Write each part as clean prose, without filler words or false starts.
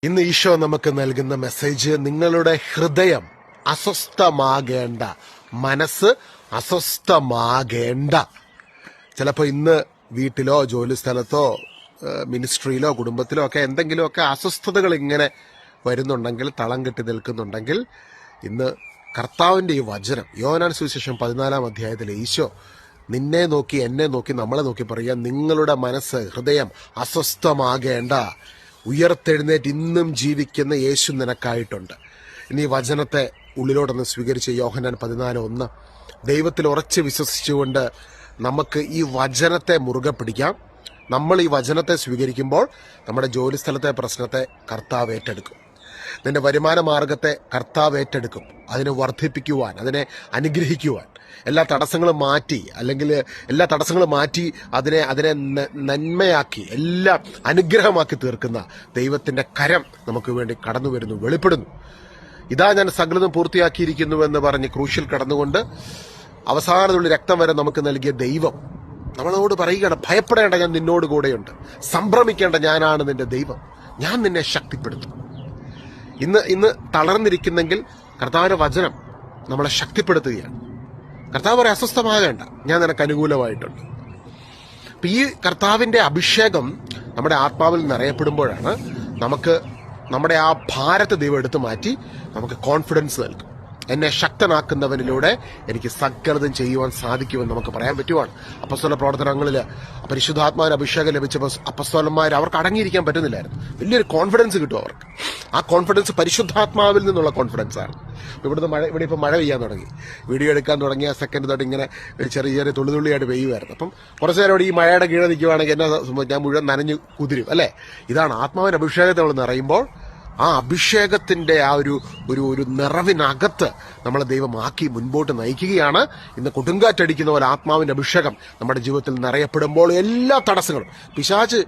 ഇന്ന് ഈശോ നമുക്ക് നൽകുന്ന മെസ്സേജ്, നിങ്ങളുടെ ഹൃദയം അസ്വസ്ഥമാകേണ്ട, മനസ്സ് അസ്വസ്ഥമാകേണ്ട. ചിലപ്പോൾ ഇന്ന് വീട്ടിലോ ജോലി സ്ഥലത്തോ മിനിസ്ട്രിയിലോ കുടുംബത്തിലോ ഒക്കെ എന്തെങ്കിലുമൊക്കെ അസ്വസ്ഥതകൾ ഇങ്ങനെ വരുന്നുണ്ടെങ്കിൽ, തളം കെട്ടി നിൽക്കുന്നുണ്ടെങ്കിൽ, ഇന്ന് കർത്താവിന്റെ ഈ വചനം യോഹന്നാൻ സുവിശേഷം 14-ാം അധ്യായത്തിൽ ഈശോ നിന്നെ നോക്കി എന്നെ നോക്കി നമ്മളെ നോക്കി പറയുക, നിങ്ങളുടെ മനസ്സ് ഹൃദയം അസ്വസ്ഥമാകേണ്ട, ഉയർത്തെഴുന്നേറ്റ് ഇന്നും ജീവിക്കുന്ന യേശു നിനക്കായിട്ടുണ്ട്. ഇനി വചനത്തെ ഉള്ളിലോട്ടൊന്ന് സ്വീകരിച്ച് യോഹന്നാൻ 14:1 ദൈവത്തിൽ ഉറച്ച് വിശ്വസിച്ചുകൊണ്ട് നമുക്ക് ഈ വചനത്തെ മുറുകെ പിടിക്കാം. നമ്മൾ ഈ വചനത്തെ സ്വീകരിക്കുമ്പോൾ നമ്മുടെ ജോലിസ്ഥലത്തെ പ്രശ്നത്തെ കർത്താവ് ഏറ്റെടുക്കും. നിന്റെ വരുമാന മാർഗത്തെ കർത്താവ് ഏറ്റെടുക്കും. അതിനെ വർദ്ധിപ്പിക്കുവാൻ, അതിനെ അനുഗ്രഹിക്കുവാൻ, എല്ലാ തടസ്സങ്ങളും മാറ്റി അതിനെ നന്മയാക്കി, എല്ലാം അനുഗ്രഹമാക്കി തീർക്കുന്ന ദൈവത്തിന്റെ കരം നമുക്ക് വേണ്ടി കടന്നു വരുന്നു, വെളിപ്പെടുന്നു. ഇതാ ഞാൻ സകലതും പൂർത്തിയാക്കിയിരിക്കുന്നുവെന്ന് പറഞ്ഞ് ക്രൂശിൽ കടന്നുകൊണ്ട് അവസാനത്തുള്ള രക്തം വരെ നമുക്ക് നൽകിയ ദൈവം നമ്മളോട് പറയുകയാണ്, ഭയപ്പെടേണ്ട, ഞാൻ നിന്നോട് കൂടെയുണ്ട്. സംഭ്രമിക്കേണ്ട, ഞാനാണ് നിന്റെ ദൈവം. ഞാൻ നിന്നെ ശക്തിപ്പെടുത്തും. ഇന്ന് തളർന്നിരിക്കുന്നെങ്കിൽ കർത്താവിന്റെ വചനം നമ്മളെ ശക്തിപ്പെടുത്തുകയാണ്. കർത്താവ് പറയും, അസ്വസ്ഥമാകേണ്ട, ഞാൻ നിനക്ക് അനുകൂലമായിട്ടുണ്ട്. അപ്പൊ ഈ കർത്താവിന്റെ അഭിഷേകം നമ്മുടെ ആത്മാവിൽ നിറയപ്പെടുമ്പോഴാണ് നമുക്ക് നമ്മുടെ ആ ഭാരത്തെ ദൈവം എടുത്തു മാറ്റി നമുക്ക് കോൺഫിഡൻസ് നൽകും. എന്നെ ശക്തനാക്കുന്നവനിലൂടെ എനിക്ക് സകലതും ചെയ്യുവാൻ സാധിക്കുമെന്ന് നമുക്ക് പറയാൻ പറ്റുവാണ്. അപ്പസ്തോല പ്രവർത്തനങ്ങളിൽ പരിശുദ്ധാത്മാവിന് അഭിഷേകം ലഭിച്ചപ്പോൾ അപ്പസ്തോലന്മാർ അവർക്ക് അടങ്ങിയിരിക്കാൻ പറ്റുന്നില്ലായിരുന്നു. വലിയൊരു കോൺഫിഡൻസ് കിട്ടും അവർക്ക്. ആ കോൺഫിഡൻസ് പരിശുദ്ധാത്മാവിൽ നിന്നുള്ള കോൺഫിഡൻസ് ആണ്. ഇവിടെ ഇപ്പം മഴ പെയ്യാൻ തുടങ്ങി. വീഡിയോ എടുക്കാൻ തുടങ്ങിയ സെക്കൻഡ് തൊട്ട് ഇങ്ങനെ ചെറിയ തുള്ളിയായിട്ട് പെയ്യുമായിരുന്നു. അപ്പം കുറച്ചു നേരം ഈ മഴയുടെ കീഴെ നിൽക്കുവാണെങ്കിൽ എന്നാ ഞാൻ മുഴുവൻ നനഞ്ഞു കുതിരും അല്ലേ. ഇതാണ് ആത്മാവിന്റെ അഭിഷേകത്തെ നമ്മൾ നിറയുമ്പോൾ ആ അഭിഷേകത്തിന്റെ ആ ഒരു നിറവിനകത്ത് നമ്മളെ ദൈവമാക്കി മുൻപോട്ട് നയിക്കുകയാണ്. ഇന്ന് കൊടുങ്കാറ്റടിക്കുന്ന പോലെ ആത്മാവിന്റെ അഭിഷേകം നമ്മുടെ ജീവിതത്തിൽ നിറയപ്പെടുമ്പോൾ എല്ലാ തടസ്സങ്ങളും, പിശാച്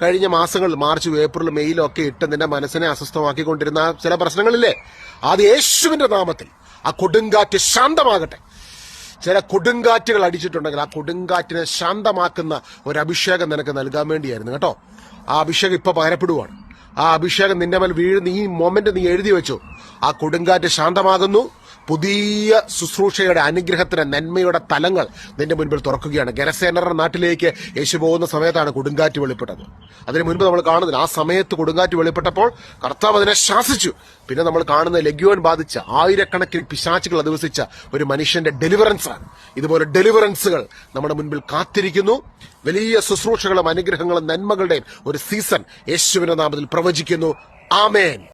കഴിഞ്ഞ മാസങ്ങളിൽ മാർച്ച് ഏപ്രിൽ മെയ്യിലും ഒക്കെ ഇട്ട് നിന്റെ മനസ്സിനെ അസ്വസ്ഥമാക്കിക്കൊണ്ടിരുന്ന ചില പ്രശ്നങ്ങളില്ലേ, അത് യേശുവിന്റെ നാമത്തിൽ ആ കൊടുങ്കാറ്റ് ശാന്തമാകട്ടെ. ചില കൊടുങ്കാറ്റുകൾ അടിച്ചിട്ടുണ്ടെങ്കിൽ ആ കൊടുങ്കാറ്റിനെ ശാന്തമാക്കുന്ന ഒരു അഭിഷേകം നിനക്ക് നൽകാൻ വേണ്ടിയായിരുന്നു കേട്ടോ. ആ അഭിഷേകം ഇപ്പൊ പകരപ്പെടുവാണ്. ആ അഭിഷേകം നിന്റെ മേൽ വീഴുന്ന ഈ മൊമെന്റ് നീ എഴുതി വെച്ചു. ആ കൊടുങ്കാറ്റ് ശാന്തമാകുന്നു. പുതിയ ശുശ്രൂഷയുടെ അനുഗ്രഹത്തിന്റെ നന്മയുടെ തലങ്ങൾ നിന്റെ മുൻപിൽ തുറക്കുകയാണ്. ഗെരസേനരുടെ നാട്ടിലേക്ക് യേശു പോകുന്ന സമയത്താണ് കൊടുങ്കാറ്റ് വെളിപ്പെട്ടത്. അതിന് മുൻപ് നമ്മൾ കാണുന്നില്ല. ആ സമയത്ത് കൊടുങ്കാറ്റ് വെളിപ്പെട്ടപ്പോൾ കർത്താവ് അതിനെ ശാസിച്ചു. പിന്നെ നമ്മൾ കാണുന്ന ലഗ്യോൻ ബാധിച്ച ആയിരക്കണക്കിന് പിശാചുകൾ അധിവസിച്ച ഒരു മനുഷ്യന്റെ ഡെലിവറൻസ് ആണ്. ഇതുപോലെ ഡെലിവറൻസുകൾ നമ്മുടെ മുൻപിൽ കാത്തിരിക്കുന്നു. വലിയ ശുശ്രൂഷകളും അനുഗ്രഹങ്ങളും നന്മകളുടെയും ഒരു സീസൺ യേശുവിന്റെ നാമത്തിൽ പ്രവചിക്കുന്നു. ആമേൻ.